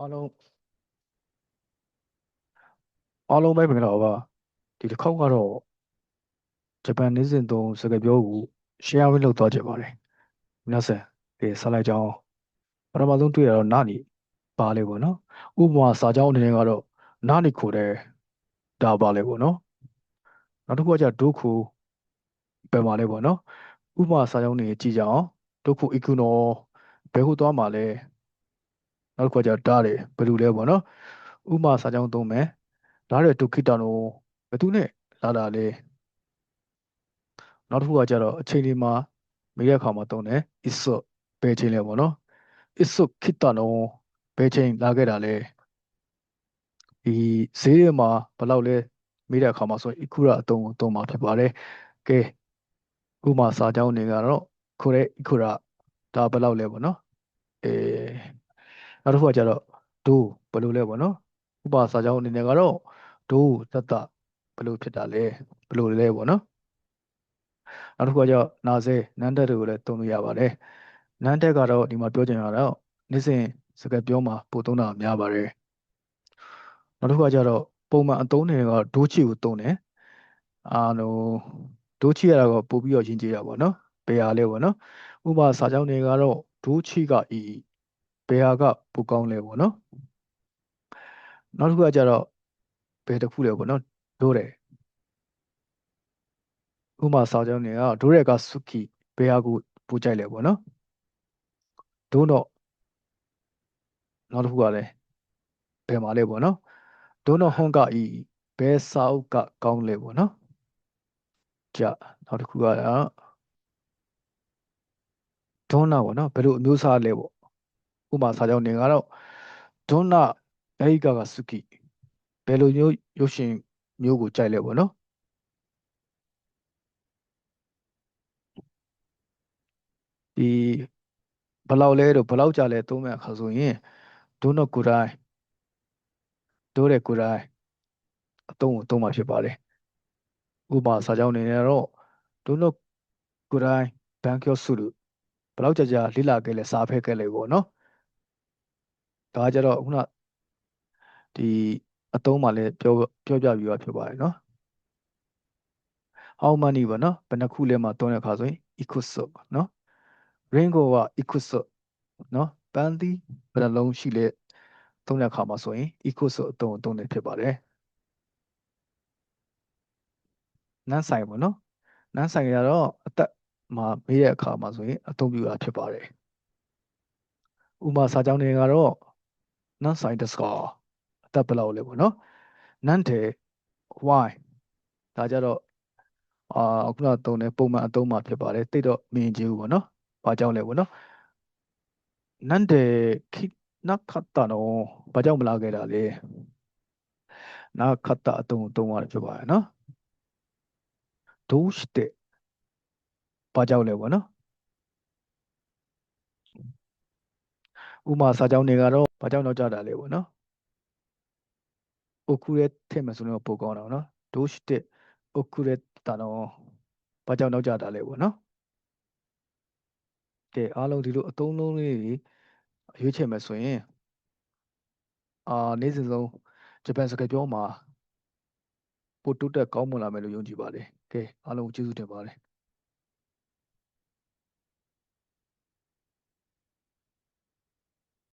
အားလုံးအားလုံးပဲမင်္ဂလာပါဒီတစ်ခေါက်ကတော့ဂျပန်နေစဉ်သုံးစကားပြောကို share ဝေးလုပ်သွားကြပါတယ်皆さんဆက်လိုက်ကြအောင်ပထမဆုံးတွေ့ရတော့နာနီပါလေပေါ့နော်ဥပမာစာကြောင်းအနေနဲ့ကတော့နာနီခိုတဲ့ဒါပါလေပေါ့နော်နောက်တစ်ခုကじゃဒုခုပဲပါလေပေါ့နော်ဥပမာစာကြောင်းနေကြည့်ကြအောင်ဒုခုအီကူနောဘယ်ခုသွားမှာလဲနောက်တစ်ခုကじゃဒါတယ်ဘယ်လိုလဲပေါ့နော်ဥပမာစာကြောင်းသုံးမယ်ဒါရဒုခိတနောဘယ်သူနဲ့လာတာလဲနောက်တစ်ခုကကြတော့အချိန်လေးမှာမေးတဲ့အခါမှာသုံးတယ် isso ဘယ်ချိန်လဲပေါ့နော် isso ခိတနောဘယ်ချိန်လာခဲ့တာလဲဒီဈေးထဲမှာဘယ်လောက်လဲမေးတဲ့အခါမှာဆိုရင် ikura အသုံးမှာဖြစ်ပါတယ်ကဲဥပမာစာကြောင်းတွေကတော့ခိုရဲ ikura ဒါဘယ်လောက်လဲပေါ့နော်နောက်တစ်ခုကကြတော့ဒိုဘယ်လိုလဲပေါ့နော်ဥပမာစာကြောင်းအနေနဲ့ကတော့ဒိုတတဘယ်လိုဖြစ်တာလဲဘယ်လိုလဲပေါ့နော်နောက်တစ်ခုကကျတော့နာဆဲနန်းတက်တွေကိုလည်းသုံးလို့ရပါတယ်နန်းတက်ကတော့ဒီမှာပြောချင်တာတော့နေ့စဉ်စကားပြောမှာပို့သုံးတာများပါတယ်နောက်တစ်ခုကကျတော့ပုံမှန်အသုံးတွေကဒိုးချီကိုသုံးတယ်လိုဒိုးချီရတာကပို့ပြီးတော့ရင်းကြည့်တာပေါ့နော်ဘယ်ဟာလဲပေါ့နော်ဥပမာစာကြောင်းတွေကတော့ဒိုးချီကဤဘယ်ဟာကပိုကောင်းလဲပေါ့နော်နောက်တစ်ခုကကျတော့ဘယ်တစ်ခုလဲပေါ့နော်ဒိုးတယ်ဥပမာစာကြောင်းတွေကဒိုးရကစုကီဘယ်ဟာကိုပိုကြိုက်လဲပေါ့နော်ဒိုးတော့နောက်တစ်ခုကလည်းဘယ်မှာလဲပေါ့နော်ဒိုးတော့ဟွန်ကဤဘယ်စာအုပ်ကကောင်းလဲပေါ့နော်ကြနောက်တစ်ခုကဒွန်းနာပေါ့နော်ဘယ်လိုအမျိုးအစားလဲပေါ့ဥပမာစာကြောင်းနေကတော့ဒွန်းနာဒိုင်ကာကစုကီဘယ်လိုမျိုးရုပ်ရှင်မျိုးကိုကြိုက်လဲပေါ့နော်ဒီဘယ်လောက်လဲတော့ဘယ်လောက်ကြာလဲသုံးမဲ့အခါဆိုရင်ဒွန်းတော့ကိုယ်တိုင်ဒိုးတဲ့ကိုယ်တိုင်အသုံးကိုသုံးမှာဖြစ်ပါတယ်ဥပမာစာကြောင်းနေနဲ့တော့ဒွန်းတော့ကိုယ်တိုင်ဘန်ကျော်စုလို့ဘယ်လောက်ကြာလိလာခဲ့လဲစာဖဲခဲ့လဲပေါ့နော်ဒါကကြတော့ခုနဒီအသုံးမှလည်းပြောပြပြီးတော့ဖြစ်ပါတယ်နော် how many ပေါ့နော်ဘယ်နှခုလဲမှာသုံးတဲ့အခါဆိုရင် ikuso နော် ringo က ikuso နော်ပန်းသီးဘယ်နှလုံးရှိလဲသုံးတဲ့အခါမှာဆိုရင် ikuso အသုံးနေဖြစ်ပါတယ်နန်းဆိုင်ပေါ့နော်နန်းဆိုင်ရတော့အသက်မှာမေးတဲ့အခါမှာဆိုရင်အသုံးပြုတာဖြစ်ပါတယ်ဥပမာစာကြောင်းတွေကတော့နန်းဆိုင်တက်စကအသက်ဘယ်လောက်လဲပေါ့နော်နန်းတယ် why ဒါကြတော့ခုနသုံးတယ်ပုံမှန်အသုံးမှာဖြစ်ပါတယ်တိတ်တော့မင်းကြီးဘူးပေါ့နော်ဘာကြောင့်လဲပေါ့နော်なんで来なかったのဘာကြောင့်မလာခဲ့တာလဲなかったအသုံးရဖြစ်ပါတယ်နော်どうしてဘာကြောင့်လဲပေါ့နော်ဥပမာစာကြောင်းတွေကတော့ဘာကြောင့်တော့ကြတာလဲပေါ့နော်遅れထည့်မယ်ဆိုတော့ပိုကောင်းတာပေါ့နော်どうして遅れたのဘာကြောင့်တော့ကြတာလဲပေါ့နော်ကဲအားလုံးဒီလိုအသုံးလုံးလေးတွေရွေးချယ်မယ်ဆိုရင်နေ့စဉ်ဆုံးဂျပန်စကားပြောမှာပိုတိုးတက်ကောင်းမွန်လာမယ်လို့ယုံကြည်ပါတယ်ကဲအားလုံးကျေးဇူးတင်ပါတယ်